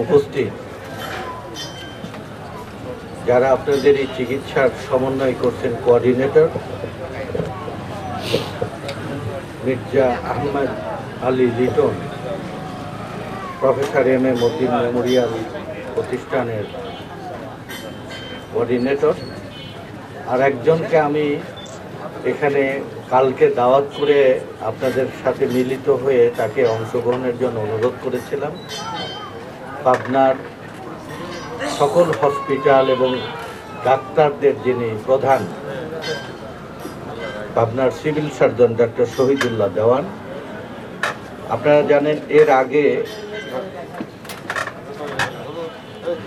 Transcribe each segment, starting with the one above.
উপস্থিত যারা আপনাদের এই চিকিৎসার সমন্বয় করছেন, coordinator Mirza Ahmad Ali Liton, professor M A Matin memorial প্রতিষ্ঠানের কোঅর্ডিনেটর, আর একজনকে আমি এখানে কালকে দাওয়াত করে আপনাদের সাথে মিলিত হয়ে তাকে অংশগ্রহণের জন্য অনুরোধ করেছিলাম। পাবনার সকল হসপিটাল এবং ডাক্তারদের যিনি প্রধান, পাবনার সিভিল সার্জন ডক্টর শহীদুল্লাহ দেওয়ান। আপনারা জানেন এর আগে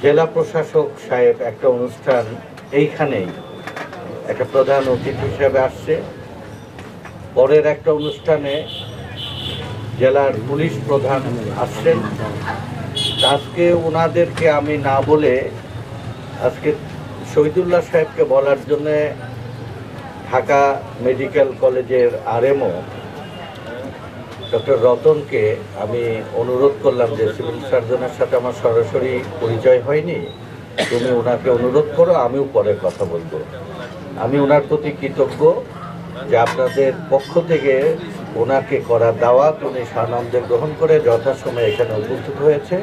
জেলা প্রশাসক সাহেব একটা অনুষ্ঠান এইখানেই একটা প্রধান অতিথি হিসেবে আসছে। পরের একটা অনুষ্ঠানে জেলার পুলিশ প্রধান আসছেন। আজকে ওনাদেরকে আমি না বলে আজকে শহীদুল্লাহ সাহেবকে বলার জন্য ঢাকা মেডিকেল কলেজের আরএমও ডক্টর রতনকে আমি অনুরোধ করলাম যে সিভিল সার্জনের সাথে আমার সরাসরি পরিচয় হয়নি, তুমি ওনাকে অনুরোধ করো, আমিও পরে কথা বলবো। আমি ওনার প্রতি কৃতজ্ঞ যে আপনাদের পক্ষ থেকে ওনাকে করা দাওয়াত উনি সানন্দে গ্রহণ করে যথাসময়ে এখানে উপস্থিত হয়েছে।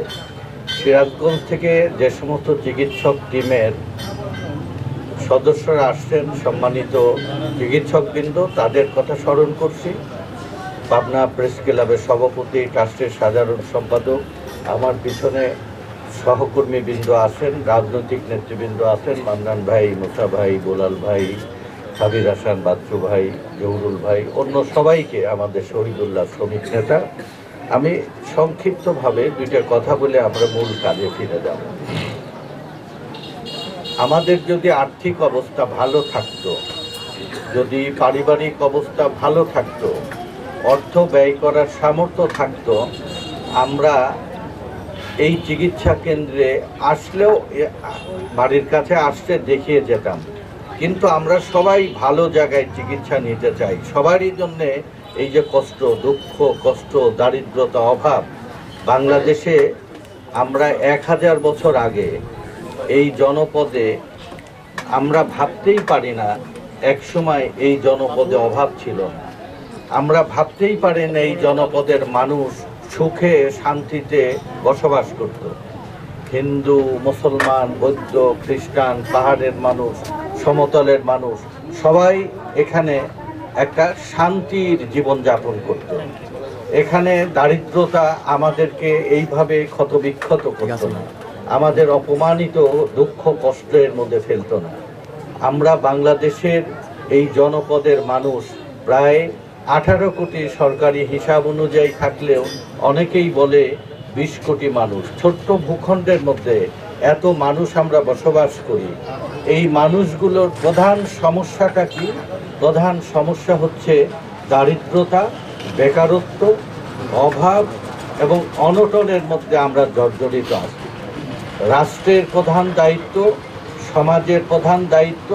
সিরাজগঞ্জ থেকে যে সমস্ত চিকিৎসক টিমের সদস্যরা আসছেন, সম্মানিত চিকিৎসকবৃন্দ, তাদের কথা স্মরণ করছি। পাবনা প্রেস ক্লাবের সভাপতি, ট্রাস্টের সাধারণ সম্পাদক, আমার পিছনে সহকর্মীবৃন্দ আছেন, রাজনৈতিক নেতৃবৃন্দ আছেন, মান্নান ভাই, মুসা ভাই, বোলাল ভাই, সাবির হাসান, বাচ্চু ভাই, জহুরুল ভাই, অন্য সবাইকে, আমাদের শহীদুল্লাহ শ্রমিক নেতা। আমি সংক্ষিপ্তভাবে দুইটা কথা বলে আমরা মূল কাজে ফিরে যাব। আমাদের যদি আর্থিক অবস্থা ভালো থাকতো, যদি পারিবারিক অবস্থা ভালো থাকতো, অর্থ ব্যয় করার সামর্থ্য থাকতো, আমরা এই চিকিৎসা কেন্দ্রে আসলেও বাড়ির কাছে আসতে দেখিয়ে যেতাম। কিন্তু আমরা সবাই ভালো জায়গায় চিকিৎসা নিতে চাই। সবারই জন্যে এই যে কষ্ট, দুঃখ, কষ্ট, দারিদ্রতা, অভাব, বাংলাদেশে আমরা 1000 বছর আগে এই জনপদে আমরা ভাবতেই পারি না একসময় এই জনপদে অভাব ছিল না। আমরা ভাবতেই পারি না এই জনপদের মানুষ সুখে শান্তিতে বসবাস করত। হিন্দু, মুসলমান, বৌদ্ধ, খ্রিস্টান, পাহাড়ের মানুষ, সমতলের মানুষ, সবাই এখানে একটা শান্তির জীবনযাপন করত। এখানে দারিদ্রতা আমাদেরকে এইভাবে ক্ষতবিক্ষত করত না, আমাদের অপমানিত, দুঃখ, কষ্টের মধ্যে ফেলতো না। আমরা বাংলাদেশের এই জনপদের মানুষ প্রায় 18 কোটি সরকারি হিসাব অনুযায়ী থাকলেও অনেকেই বলে 20 কোটি মানুষ। ছোট্ট ভূখণ্ডের মধ্যে এত মানুষ আমরা বসবাস করি। এই মানুষগুলোর প্রধান সমস্যাটা কি? প্রধান সমস্যা হচ্ছে দারিদ্রতা, বেকারত্ব, অভাব এবং অনটনের মধ্যে আমরা জর্জরিত আছি। রাষ্ট্রের প্রধান দায়িত্ব, সমাজের প্রধান দায়িত্ব,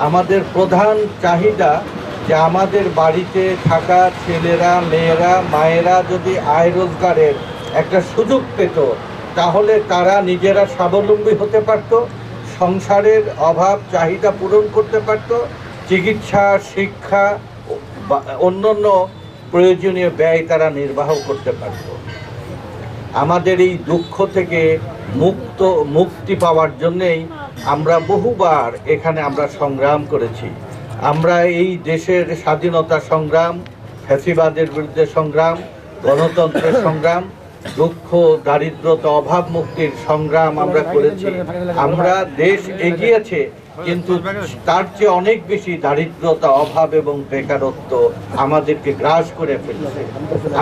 আমাদের প্রধান চাহিদা যে আমাদের বাড়িতে থাকা ছেলেরা, মেয়েরা, মায়েরা যদি আয় রোজগারের একটা সুযোগ পেত, তাহলে তারা নিজেরা স্বাবলম্বী হতে পারত, সংসারের অভাব চাহিদা পূরণ করতে পারত, চিকিৎসা, শিক্ষা, অন্যান্য প্রয়োজনীয় ব্যয় তারা নির্বাহ করতে পারত। আমাদের এই দুঃখ থেকে মুক্তি পাওয়ার জন্যেই আমরা বহুবার এখানে আমরা সংগ্রাম করেছি। আমরা এই দেশের স্বাধীনতা সংগ্রাম, ফ্যাসিবাদের বিরুদ্ধে সংগ্রাম, গণতন্ত্রের সংগ্রাম, দুঃখ, দারিদ্রতা, অভাব মুক্তির সংগ্রাম আমরা করেছি। আমরা দেশ এগিয়েছে, কিন্তু তার চেয়ে অনেক বেশি দারিদ্রতা, অভাব এবং বেকারত্ব আমাদেরকে গ্রাস করে ফেলছে।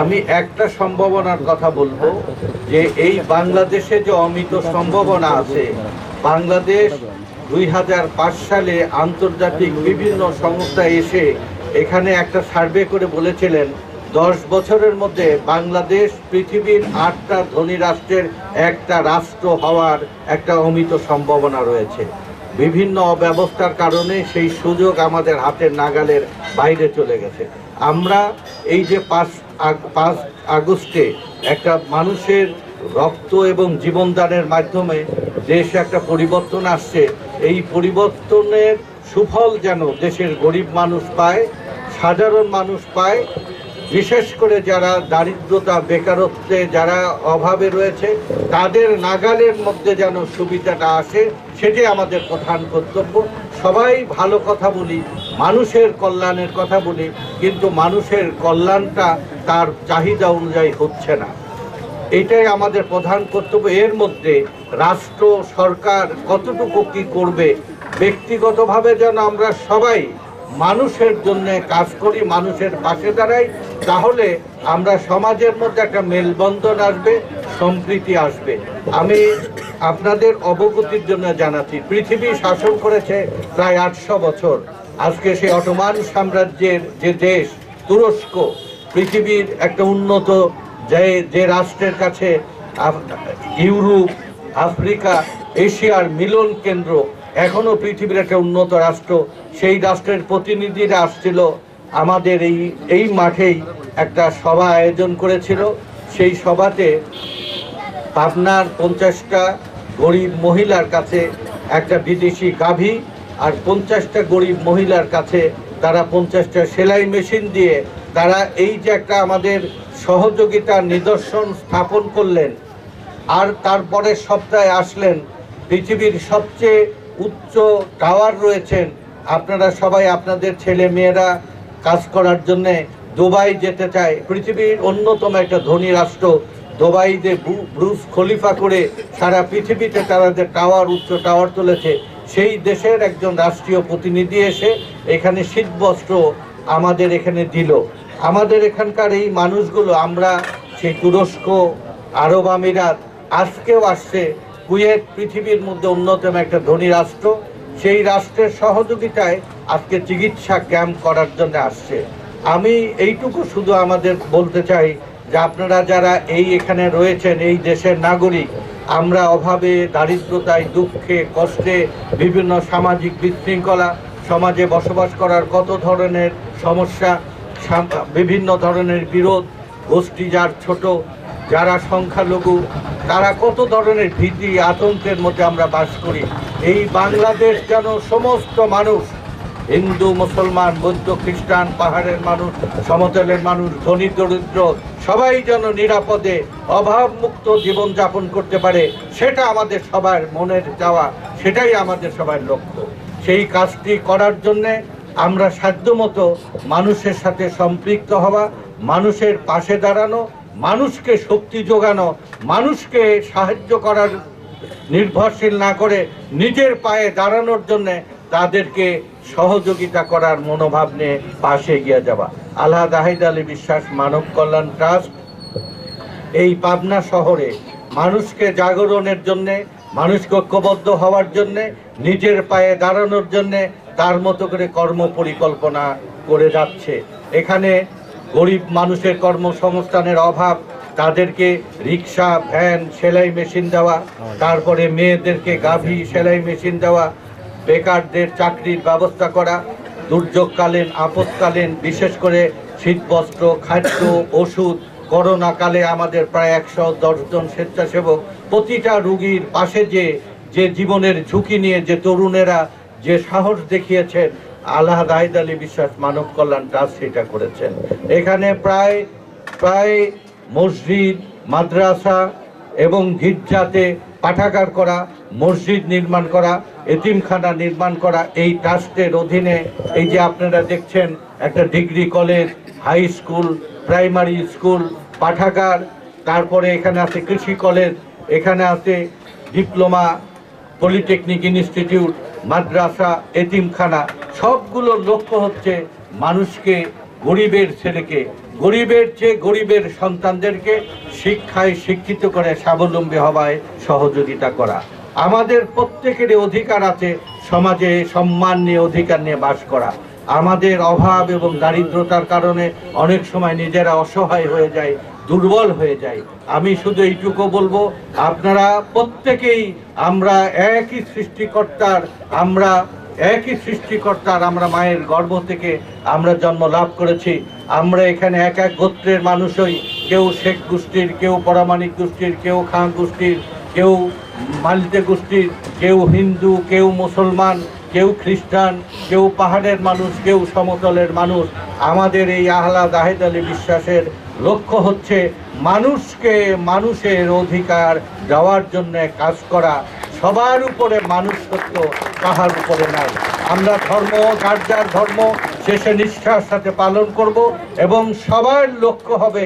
আমি একটা সম্ভাবনার কথা বলবো যে এই বাংলাদেশে যে অমিত সম্ভাবনা আছে, বাংলাদেশ 2005 সালে আন্তর্জাতিক বিভিন্ন সংস্থা এসে এখানে একটা সার্ভে করে বলেছিলেন 10 বছরের মধ্যে বাংলাদেশ পৃথিবীর 8টা ধনী রাষ্ট্রের একটা রাষ্ট্র হওয়ার একটা অমিত সম্ভাবনা রয়েছে। বিভিন্ন অব্যবস্থার কারণে সেই সুযোগ আমাদের হাতের নাগালের বাইরে চলে গেছে। আমরা এই যে 5 আগস্টে একটা মানুষের রক্ত এবং জীবনদানের মাধ্যমে দেশে একটা পরিবর্তন আসছে। এই পরিবর্তনের সুফল যেন দেশের গরিব মানুষ পায়, সাধারণ মানুষ পায়, বিশেষ করে যারা দারিদ্রতা বেকারত্বে যারা অভাবে রয়েছে তাদের নাগালের মধ্যে যেন সুবিধাটা আসে, সেটাই আমাদের প্রধান কর্তব্য। সবাই ভালো কথা বলি, মানুষের কল্যাণের কথা বলি, কিন্তু মানুষের কল্যাণটা তার চাহিদা অনুযায়ী হচ্ছে না। এটাই আমাদের প্রধান কর্তব্য। এর মধ্যে রাষ্ট্র সরকার কতটুকু কি করবে, ব্যক্তিগতভাবে যেন আমরা সবাই মানুষের জন্য কাজ করি, মানুষের পাশে দাঁড়াই, তাহলে আমরা সমাজের মধ্যে একটা মেলবন্ধন আসবে, সম্প্রীতি আসবে। আমি আপনাদের অবগতির জন্য জানাচ্ছি, পৃথিবী শাসন করেছে প্রায় 800 বছর। আজকে সেই অটোমান সাম্রাজ্যের যে দেশ তুরস্ক, পৃথিবীর একটা উন্নত যে রাষ্ট্রের কাছে ইউরোপ, আফ্রিকা, এশিয়ার মিলন কেন্দ্র, এখনো পৃথিবীর একটা উন্নত রাষ্ট্র, সেই রাষ্ট্রের প্রতিনিধিরা আসছিল আমাদের এই মাঠেই একটা সভা আয়োজন করেছিল। সেই সভাতে পাবনার 50টা গরিব মহিলার কাছে একটা বিদেশি গাভী আর 50টা গরিব মহিলার কাছে তারা 50টা সেলাই মেশিন দিয়ে তারা এই যে একটা আমাদের সহযোগিতার নিদর্শন স্থাপন করলেন। আর তারপরে সপ্তাহে আসলেন পৃথিবীর সবচেয়ে উচ্চ টাওয়ার রয়েছেন, আপনারা সবাই আপনাদের ছেলে মেয়েরা কাজ করার জন্যে দুবাই যেতে চায়। পৃথিবীর অন্যতম একটা ধনী রাষ্ট্র দুবাইতে ব্রুজ খলিফা করে সারা পৃথিবীতে তারা যে টাওয়ার, উচ্চ টাওয়ার তুলেছে, সেই দেশের একজন রাষ্ট্রীয় প্রতিনিধি এসে এখানে শীতবস্ত্র আমাদের এখানে দিল। আমাদের এখানকার এই মানুষগুলো, আমরা সেই তুরস্ক, আরব আমিরাত, আজকেও আসছে কুয়েত, পৃথিবীর মধ্যে অন্যতম একটা ধনী রাষ্ট্র, সেই রাষ্ট্রের সহযোগিতায় আজকে চিকিৎসা ক্যাম্প করার জন্য আসছে। আমি এইটুকু শুধু আমাদের বলতে চাই যে আপনারা যারা এখানে রয়েছেন, এই দেশের নাগরিক, আমরা অভাবে, দারিদ্রতায়, দুঃখে, কষ্টে, বিভিন্ন সামাজিক বিশৃঙ্খলা, সমাজে বসবাস করার কত ধরনের সমস্যা, বিভিন্ন ধরনের বিরোধ, গোষ্ঠী যার ছোট, যারা সংখ্যালঘু, তারা কত ধরনের ভীতি, আতঙ্কের মধ্যে আমরা বাস করি। এই বাংলাদেশ যেন সমস্ত মানুষ, হিন্দু, মুসলমান, বৌদ্ধ, খ্রিস্টান, পাহাড়ের মানুষ, সমতলের মানুষ, ধনী দরিদ্র, সবাই যেন নিরাপদে অভাবমুক্ত জীবনযাপন করতে পারে, সেটা আমাদের সবার মনের চাওয়া, সেটাই আমাদের সবার লক্ষ্য। সেই কাজটি করার জন্যে আমরা সাধ্যমতো মানুষের সাথে সম্পৃক্ত হওয়া, মানুষের পাশে দাঁড়ানো, মানুষকে শক্তি যোগানো, মানুষকে সাহায্য করার নির্ভরশীল না করে নিজের পায়ে দাঁড়ানোর জন্যে তাদেরকে সহযোগিতা করার মনোভাব নিয়ে পাশে এগিয়ে যাওয়া। আলহাজ জাহিদ আলী বিশ্বাস মানব কল্যাণ ট্রাস্ট এই পাবনা শহরে মানুষকে জাগরণের জন্যে, মানুষকে ঐক্যবদ্ধ হওয়ার জন্যে, নিজের পায়ে দাঁড়ানোর জন্যে তার মতো করে কর্ম পরিকল্পনা করে যাচ্ছে। এখানে গরিব মানুষের কর্মসংস্থানের অভাব, তাদেরকে রিক্সা, ভ্যান, সেলাই মেশিন দেওয়া, তারপরে মেয়েদেরকে গাভী, সেলাই মেশিন দেওয়া, বেকারদের চাকরির ব্যবস্থা করা, দুর্যোগকালীন, আপৎকালীন বিশেষ করে শীতবস্ত্র, খাদ্য, ওষুধ। করোনাকালে আমাদের প্রায় 110 জন স্বেচ্ছাসেবক প্রতিটা রুগীর পাশে যে জীবনের ঝুঁকি নিয়ে যে তরুণেরা যে সাহস দেখিয়েছেন, আলহাজ জাহিদ আলী বিশ্বাস মানব কল্যাণ ট্রাস্ট সেটা করেছেন। এখানে প্রায় মসজিদ, মাদ্রাসা এবং গির্জাতে পাঠাগার করা, মসজিদ নির্মাণ করা, এতিমখানা নির্মাণ করা এই ট্রাস্টের অধীনে। এই যে আপনারা দেখছেন একটা degree college, high school, primary school, পাঠাগার, তারপরে এখানে আছে কৃষি কলেজ, এখানে আছে ডিপ্লোমা, পলিটেকনিক ইনস্টিটিউট, মাদ্রাসা, এতিমখানা। সবগুলোর লক্ষ্য হচ্ছে মানুষকে, গরিবের ছেলেকে, গরিবের চেয়ে গরিবের সন্তানদেরকে শিক্ষায় শিক্ষিত করে স্বাবলম্বী হওয়ায় সহযোগিতা করা। আমাদের প্রত্যেকেরই অধিকার আছে সমাজে সম্মান নিয়ে, অধিকার নিয়ে বাস করা। আমাদের অভাব এবং দারিদ্রতার কারণে অনেক সময় নিজেরা অসহায় হয়ে যায়, দুর্বল হয়ে যায়। আমি শুধু এইটুকু বলবো, আপনারা প্রত্যেকেই আমরা একই সৃষ্টিকর্তার, আমরা মায়ের গর্ভ থেকে আমরা জন্ম লাভ করেছি। আমরা এখানে এক এক গোত্রের মানুষই, কেউ শেখ গোষ্ঠীর, কেউ পরামানিক গোষ্ঠীর, কেউ খাঁ গোষ্ঠীর, কেউ মালতে গোষ্ঠীর, কেউ হিন্দু, কেউ মুসলমান, কেউ খ্রিস্টান, কেউ পাহাড়ের মানুষ, কেউ সমতলের মানুষ। আমাদের এই আহলাদ আহেদ আলী বিশ্বাসের লক্ষ্য হচ্ছে মানুষকে মানুষের অধিকার দেওয়ার জন্য কাজ করা। সবার উপরে মানুষ সত্য, কাহার উপরে নাই। আমরা ধর্ম, যার যার ধর্ম শেষে নিষ্ঠার সাথে পালন করব এবং সবার লক্ষ্য হবে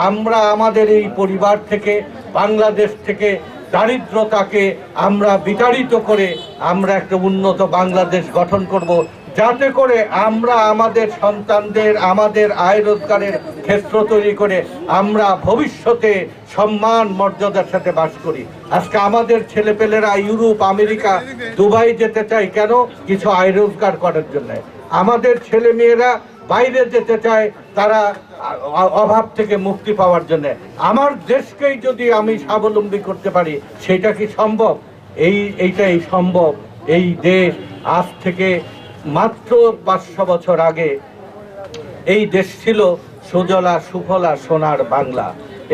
আমরা আমাদের এই পরিবার থেকে, বাংলাদেশ থেকে দারিদ্রতাকে আমরা বিতাড়িত করে আমরা একটা উন্নত বাংলাদেশ গঠন করব, যাতে করে আমরা আমাদের সন্তানদের আমাদের আয় রোজগারের ক্ষেত্র তৈরি করে আমরা ভবিষ্যতে সম্মান মর্যাদার সাথে বাস করি। আজকে আমাদের ছেলেপেলেরা ইউরোপ, আমেরিকা, দুবাই যেতে চায় কেন? কিছু আয় রোজগার করার জন্য। আমাদের ছেলে মেয়েরা বাইরে যেতে চায় তারা অভাব থেকে মুক্তি পাওয়ার জন্য। আমার দেশকেই যদি আমি স্বাবলম্বী করতে পারি, সেটা কি সম্ভব? এইটাই সম্ভব। এই দেশ আজ থেকে মাত্র 500 বছর আগে এই দেশ ছিল সুজলা সুফলা সোনার বাংলা।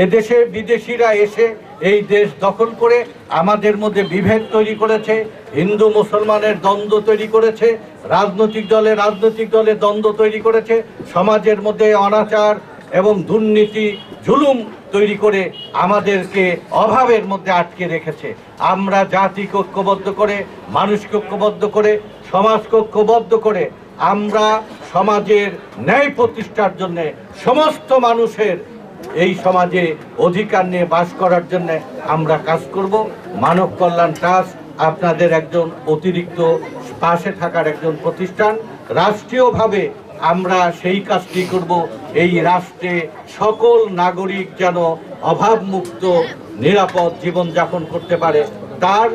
এদেশে বিদেশিরা এসে এই দেশ দখল করে আমাদের মধ্যে বিভেদ তৈরি করেছে, হিন্দু মুসলমানের দ্বন্দ্ব তৈরি করেছে, রাজনৈতিক দলে দ্বন্দ্ব তৈরি করেছে, সমাজের মধ্যে অনাচার এবং দুর্নীতি জুলুম তৈরি করে আমাদেরকে অভাবের মধ্যে আটকে রেখেছে। আমরা জাতিকে ঐক্যবদ্ধ করে, মানুষকে ঐক্যবদ্ধ করে, সমাজকে ঐক্যবদ্ধ করে আমরা সমাজের ন্যায় প্রতিষ্ঠার জন্য, সমস্ত মানুষের এই সমাজে অধিকার নিয়ে বাস করার জন্য আমরা কাজ করব। মানব কল্যাণ ট্রাস্ট আপনাদের একজন অতিরিক্ত পাশে থাকার একজন প্রতিষ্ঠান। রাষ্ট্রীয়ভাবে আমরা সেই কাজটি করব, এই রাষ্ট্রে সকল নাগরিক যেন অভাবমুক্ত নিরাপদ জীবনযাপন করতে পারে। তার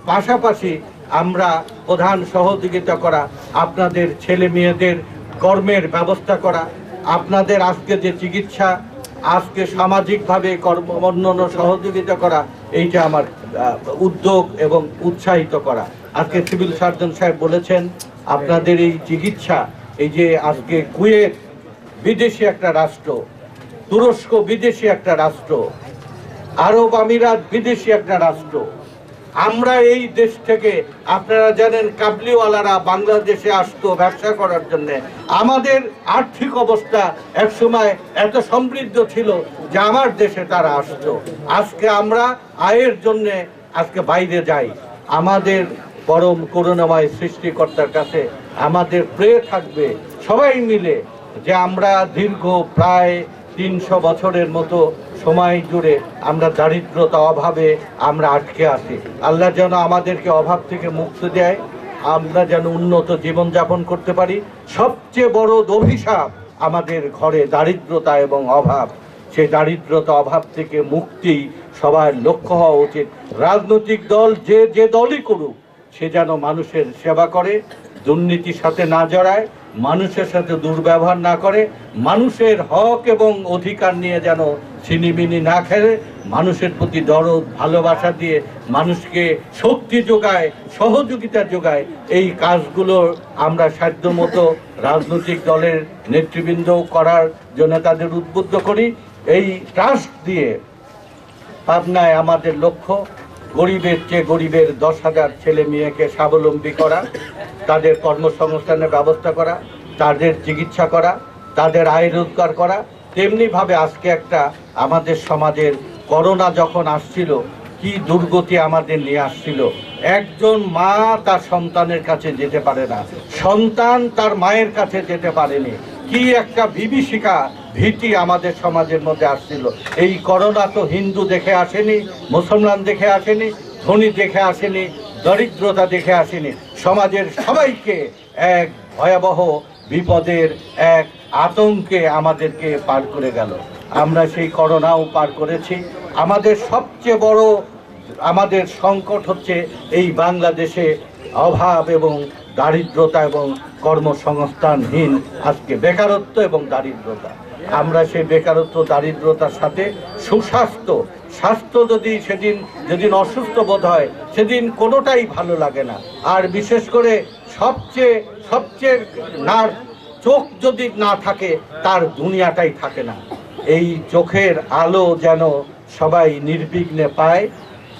পাশাপাশি আমরা প্রধান সহযোগিতা করা, আপনাদের ছেলে মেয়েদের কর্মের ব্যবস্থা করা, আপনাদের আজকে যে চিকিৎসা, আজকে সামাজিকভাবে অন্যান্য সহযোগিতা করা, এইটা আমার উদ্যোগ এবং উৎসাহিত করা। আজকে সিভিল সার্জন সাহেব বলেছেন আপনাদের এই চিকিৎসা, এই যে আজকে কুয়েত বিদেশি একটা রাষ্ট্র, তুরস্ক বিদেশি একটা রাষ্ট্র, আরব আমিরাত বিদেশি একটা রাষ্ট্র, আমরা এই দেশ থেকে, আপনারা জানেন কাবলিওয়ালারা বাংলাদেশে আসতো ব্যবসা করার জন্য। আমাদের আর্থিক অবস্থা একসময় এত সমৃদ্ধ ছিল যে আমার দেশে তারা আসতো। আজকে আমরা আয়ের জন্যে আজকে বাইরে যাই। আমাদের পরম করুণাময় সৃষ্টিকর্তার কাছে আমাদের প্রেয় থাকবে সবাই মিলে যে আমরা দীর্ঘ প্রায় 300 বছরের মতো সময় জুড়ে আমরা দারিদ্রতা অভাবে আমরা আটকে আছি। আল্লাহ যেন আমাদেরকে অভাব থেকে মুক্তি দেয়, আমরা যেন উন্নত জীবনযাপন করতে পারি। সবচেয়ে বড় অভিশাপ আমাদের ঘরে দারিদ্রতা এবং অভাব। সেই দারিদ্রতা অভাব থেকে মুক্তি সবার লক্ষ্য হওয়া উচিত। রাজনৈতিক দল যে দলই করুক, সে যেন মানুষের সেবা করে, দুর্নীতির সাথে না জড়ায়, মানুষের সাথে দুর্ব্যবহার না করে, মানুষের হক এবং অধিকার নিয়ে যেন ছিনিমিনি না খেলে, মানুষের প্রতি দরদ ভালোবাসা দিয়ে মানুষকে শক্তি যোগায়, সহযোগিতা যোগায়। এই কাজগুলো আমরা সাধ্যমতো রাজনৈতিক দলের নেতৃবৃন্দ করার জন্য তাদের উদ্বুদ্ধ করি। এই ট্রাস্ট দিয়ে পাবনায় আমাদের লক্ষ্য গরিবের চেয়ে গরিবের 10,000 ছেলে মেয়েকে স্বাবলম্বী করা, তাদের কর্মসংস্থানের ব্যবস্থা করা, তাদের চিকিৎসা করা, তাদের আয় রোজগার করা। তেমনিভাবে আজকে একটা আমাদের সমাজের করোনা যখন আসছিল, কি দুর্গতি আমাদের নিয়ে আসছিল। একজন মা তার সন্তানের কাছে যেতে পারে না, সন্তান তার মায়ের কাছে যেতে পারেনি। কি একটা বিভীষিকা ভীতি আমাদের সমাজের মধ্যে আসছিল। এই করোনা তো হিন্দু দেখে আসেনি, মুসলমান দেখে আসেনি, ধনী দেখে আসেনি, দরিদ্রতা দেখে আসেনি। সমাজের সবাইকে এক ভয়াবহ বিপদের এক আতঙ্কে আমাদেরকে পার করে গেল। আমরা সেই করোনাও পার করেছি। আমাদের সবচেয়ে বড় আমাদের সংকট হচ্ছে এই বাংলাদেশে অভাব এবং দারিদ্রতা এবং কর্মসংস্থানহীন আজকে বেকারত্ব এবং দারিদ্রতা। আমরা সেই বেকারত্ব দারিদ্রতার সাথে স্বাস্থ্য যদি যেদিন অসুস্থ বোধ হয় সেদিন কোনোটাই ভালো লাগে না। আর বিশেষ করে সবচেয়ে নার্ভ চোখ যদি না থাকে তার দুনিয়াটাই থাকে না। এই চোখের আলো যেন সবাই নির্বিঘ্নে পায়,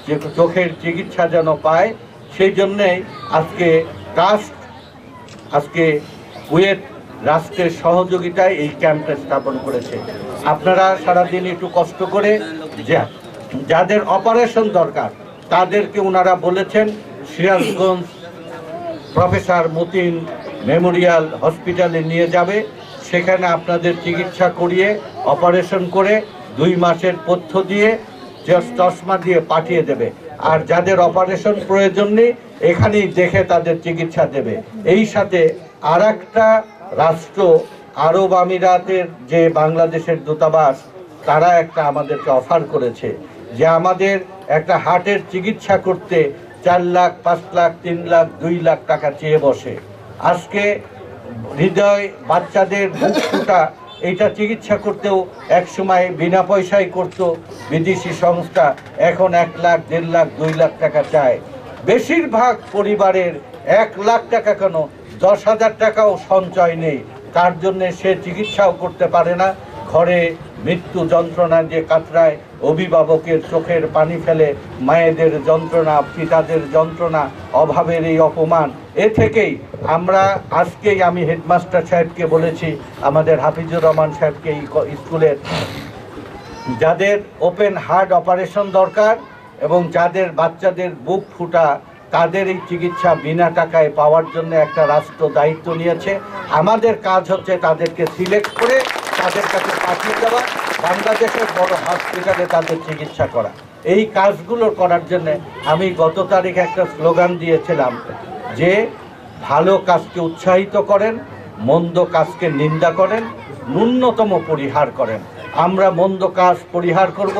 যে চোখের চিকিৎসা যেন পায়, সেই জন্যেই আজকে কুয়েত রাষ্ট্রের সহযোগিতায় এই ক্যাম্পটা স্থাপন করেছে। আপনারা সারাদিন একটু কষ্ট করে যাদের অপারেশন দরকার তাদেরকে ওনারা বলেছেন সিরাজগঞ্জ প্রফেসর মতিন মেমোরিয়াল হসপিটালে নিয়ে যাবে, সেখানে আপনাদের চিকিৎসা করিয়ে অপারেশন করে 2 মাসের পথ্য দিয়ে চশমা দিয়ে পাঠিয়ে দেবে। আর যাদের অপারেশন প্রয়োজন নেই এখানেই দেখে তাদের চিকিৎসা দেবে। এই সাথে আর একটা রাষ্ট্র আরব আমিরাতের যে বাংলাদেশের দূতাবাস, তারা একটা আমাদেরকে অফার করেছে যে আমাদের একটা হার্টের চিকিৎসা করতে 4 লাখ, 5 লাখ, 3 লাখ, 2 লাখ টাকা চেয়ে বসে। আজকে হৃদয় বাচ্চাদের বুক ফুটা এইটা চিকিৎসা করতেও এক সময় বিনা পয়সায় করত বিদেশি সংস্থা, এখন 1 লাখ, 1.5 লাখ, 2 লাখ টাকা চায়। বেশিরভাগ পরিবারের 1 লাখ টাকা কেন 10,000 টাকাও সঞ্চয় নেই, তার জন্য সে চিকিৎসাও করতে পারে না। ঘরে মৃত্যু যন্ত্রণা যে কাতরায়, অভিভাবকের চোখের পানি ফেলে, মায়েদের যন্ত্রণা, পিতাদের যন্ত্রণা, অভাবের এই অপমান, এ থেকেই আমি হেডমাস্টার সাহেবকে বলেছি, আমাদের হাফিজুর রহমান সাহেবকে এই স্কুলের যাদের ওপেন হার্ট অপারেশন দরকার এবং যাদের বাচ্চাদের বুক ফুটা, তাদের এই চিকিৎসা বিনা টাকায় পাওয়ার জন্য একটা রাষ্ট্র দায়িত্ব নিয়েছে। আমাদের কাজ হচ্ছে তাদেরকে সিলেক্ট করে তাদের কাছে পাঠিয়ে দেওয়া, বাংলাদেশের বড় হসপিটালে তাদের চিকিৎসা করা। এই কাজগুলো করার জন্য আমি গত তারিখে একটা স্লোগান দিয়েছিলাম যে ভালো কাজকে উৎসাহিত করেন, মন্দ কাজকে নিন্দা করেন, ন্যূনতম পরিহার করেন। আমরা মন্দ কাজ পরিহার করব,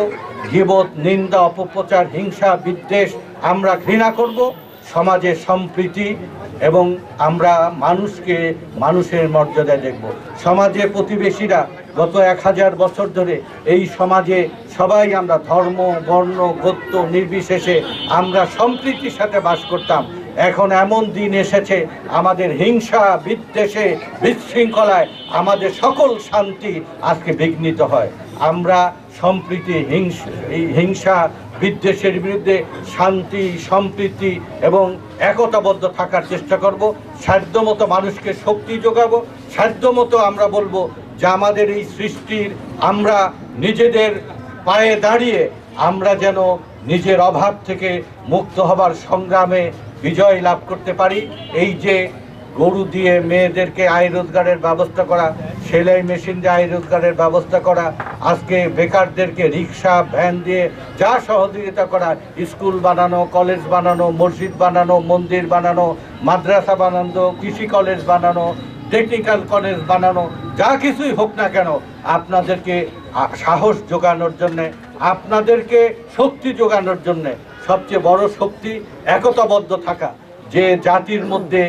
গীবত, নিন্দা, অপপ্রচার, হিংসা, বিদ্বেষ আমরা ঘৃণা করব, সমাজে সম্প্রীতি এবং আমরা মানুষের মর্যাদা দেখব। সমাজে প্রতিবেশীরা গত 1000 বছর ধরে এই সমাজে সবাই আমরা ধর্ম, বর্ণ, গোত্র নির্বিশেষে আমরা সম্প্রীতির সাথে বাস করতাম। এখন এমন দিন এসেছে আমাদের হিংসা, বিদ্বেষে, বিশৃঙ্খলায় আমাদের সকল শান্তি আজকে বিঘ্নিত হয়। আমরা সম্প্রীতি, হিংসা, বিদ্বেষের বিরুদ্ধে শান্তি, সম্প্রীতি এবং একতাবদ্ধ থাকার চেষ্টা করব। সাধ্যমতো মানুষকে শক্তি যোগাবো, সাধ্যমতো আমরা বলবো যে আমাদের এই সৃষ্টির আমরা নিজেদের পায়ে দাঁড়িয়ে আমরা যেন নিজের অভাব থেকে মুক্ত হবার সংগ্রামে বিজয় লাভ করতে পারি। এই যে গরু দিয়ে মেয়েদেরকে আয় রোজগারের ব্যবস্থা করা, সেলাই মেশিন দিয়ে আয় রোজগারের ব্যবস্থা করা, আজকে বেকারদেরকে রিক্সা, ভ্যান দিয়ে যা সহযোগিতা করা, স্কুল বানানো, কলেজ বানানো, মসজিদ বানানো, মন্দির বানানো, মাদ্রাসা বানানো, কৃষি কলেজ বানানো, টেকনিক্যাল কলেজ বানানো, যা কিছুই হোক না কেন আপনাদেরকে সাহস যোগানোর জন্যে, আপনাদেরকে শক্তি যোগানোর জন্যে সবচেয়ে বড় শক্তি একতাবদ্ধ থাকা। যে জাতির মধ্যে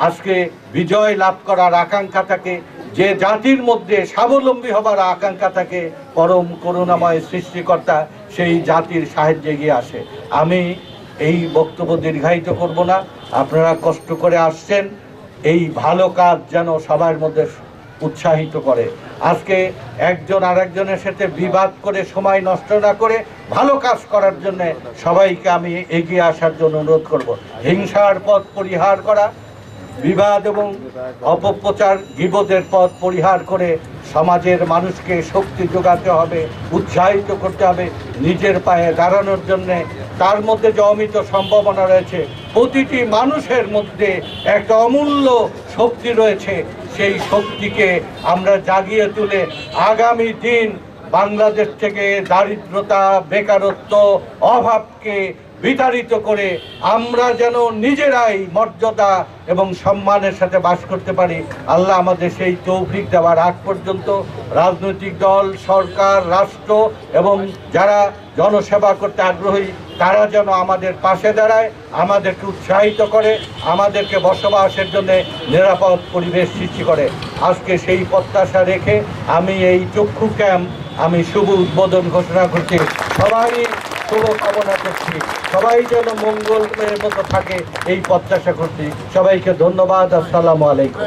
আজকে বিজয় লাভ করার আকাঙ্ক্ষা থাকে, যে জাতির মধ্যে স্বাবলম্বী হবার আকাঙ্ক্ষা থাকে, পরম করুণাময় সৃষ্টিকর্তা সেই জাতির সাহায্যে এগিয়ে আসে। আমি এই বক্তব্য দীর্ঘায়িত করব না, আপনারা কষ্ট করে আসছেন, এই ভালো কাজ যেন সবার মধ্যে উৎসাহিত করে। আজকে একজন আরেকজনের সাথে বিবাদ করে সময় নষ্ট না করে ভালো কাজ করার জন্য সবাইকে আমি এগিয়ে আসার জন্য অনুরোধ করব। হিংসার পথ পরিহার করা, বিবাদ এবং অপপ্রচার, গীবতের পথ পরিহার করে সমাজের মানুষকে শক্তি যোগাতে হবে, উৎসাহিত করতে হবে নিজের পায়ে দাঁড়ানোর জন্যে। তার মধ্যে যে অমিত সম্ভাবনা রয়েছে, প্রতিটি মানুষের মধ্যে একটা অমূল্য শক্তি রয়েছে, সেই শক্তিকে আমরা জাগিয়ে তুলে আগামী দিন বাংলাদেশ থেকে দারিদ্রতা, বেকারত্ব, অভাবকে বিতাড়িত করে আমরা যেন নিজেরাই মর্যাদা এবং সম্মানের সাথে বাস করতে পারি। আল্লাহ আমাদের সেই তৌফিক দেওয়ার আগ পর্যন্ত রাজনৈতিক দল, সরকার, রাষ্ট্র এবং যারা জনসেবা করতে আগ্রহী তারা যেন আমাদের পাশে দাঁড়ায়, আমাদেরকে উৎসাহিত করে, আমাদেরকে বসবাসের জন্য নিরাপদ পরিবেশ সৃষ্টি করে। আজকে সেই প্রত্যাশা রেখে আমি এই চক্ষু ক্যাম্প আমি শুভ উদ্বোধন ঘোষণা করছি। সবাই শুভ কামনা করছি, সবাই যেন মঙ্গলের মতো থাকে এই প্রত্যাশা করছি। সবাইকে ধন্যবাদ। আসসালামু আলাইকুম।